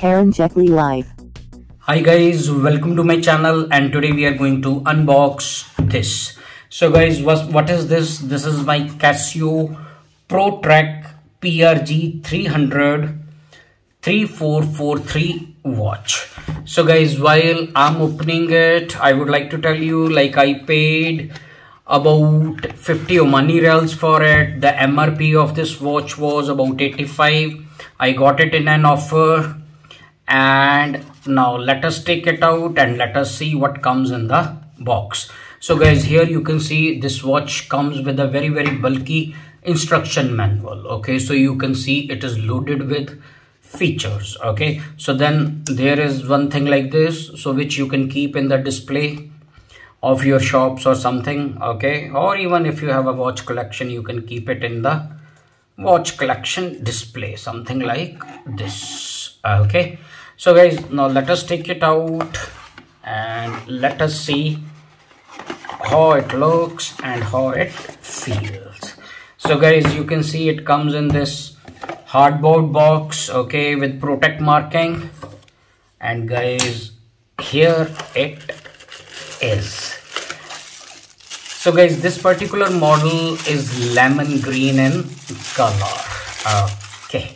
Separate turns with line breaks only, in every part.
Karanjetlilive.
Hi guys, welcome to my channel, and today we are going to unbox this. So guys, what is this? This is my Casio protrek Prw-3000-9b watch. So guys, while I'm opening it, I would like to tell you, like, I paid about 50 Omani Riyals for it. The MRP of this watch was about 85. I got it in an offer, and now let us take it out and let us see what comes in the box. So guys, here you can see this watch comes with a very bulky instruction manual. Okay, so you can see it is loaded with features. Okay, so then there is one thing like this, so which you can keep in the display of your shops or something. Okay, or even if you have a watch collection, you can keep it in the watch collection display, something like this. Okay, so guys, now let us take it out and let us see how it looks and how it feels. So guys, you can see it comes in this hardboard box, okay, with Protect marking, and guys, here it is. So guys, this particular model is lemon green in color. Okay,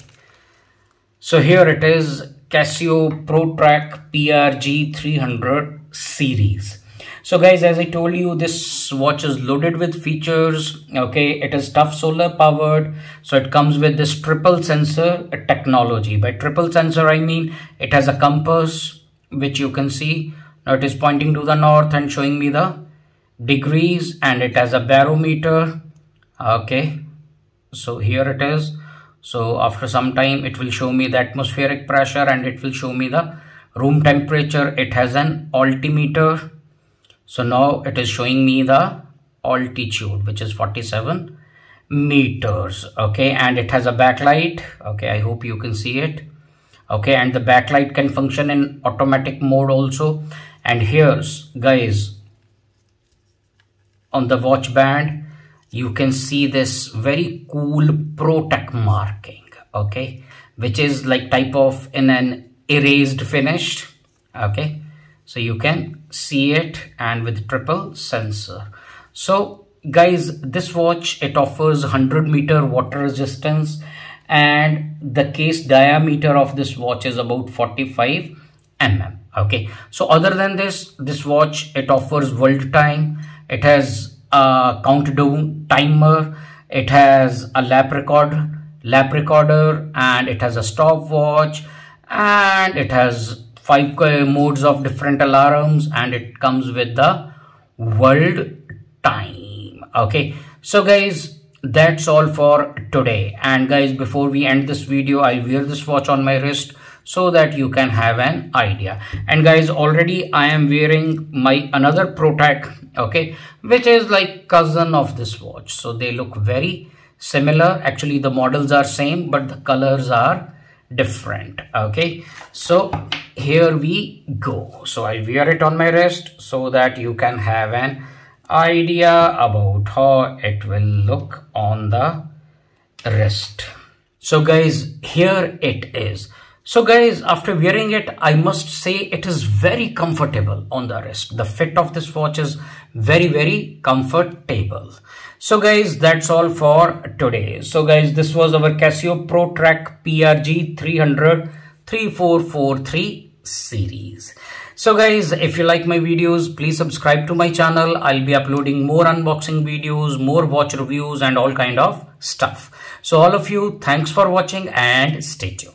so here it is, Casioprotrek PRG300 series. So guys, as I told you, this watch is loaded with features. Okay, it is tough solar powered, so it comes with this triple sensor technology. By triple sensor, I mean it has a compass, which you can see now it is pointing to the north and showing me the degrees, and it has a barometer. Okay, so here it is. So after some time it will show me the atmospheric pressure, and it will show me the room temperature. It has an altimeter, so now it is showing me the altitude, which is 47 meters. Okay, and it has a backlight. Okay, I hope you can see it. Okay, and the backlight can function in automatic mode also. And here's, guys, on the watch band you can see this very cool Protec marking, okay, which is like type of in an erased finish. Okay, so you can see it, and with triple sensor. So guys, this watch, it offers 100-meter water resistance, and the case diameter of this watch is about 45 mm. Okay, so other than this watch, it offers world time. It has a countdown timer, it has a lap recorder, and it has a stopwatch, and it has 5 modes of different alarms, and it comes with the world time. Okay, so guys, that's all for today. And guys, before we end this video, I'll wear this watch on my wrist so that you can have an idea. And guys, already I am wearing my another Protec, okay, which is like cousin of this watch. So they look very similar. Actually, the models are same, but the colors are different. Okay, so here we go. So I wear it on my wrist so that you can have an idea about how it will look on the wrist. So guys, here it is. So guys, after wearing it, I must say it is very comfortable on the wrist. The fit of this watch is very comfortable. So guys, that's all for today. So guys, this was our Casio protrek PRG300-3443 series. So guys, if you like my videos, please subscribe to my channel. I'll be uploading more unboxing videos, more watch reviews, and all kind of stuff. So all of you, thanks for watching and stay tuned.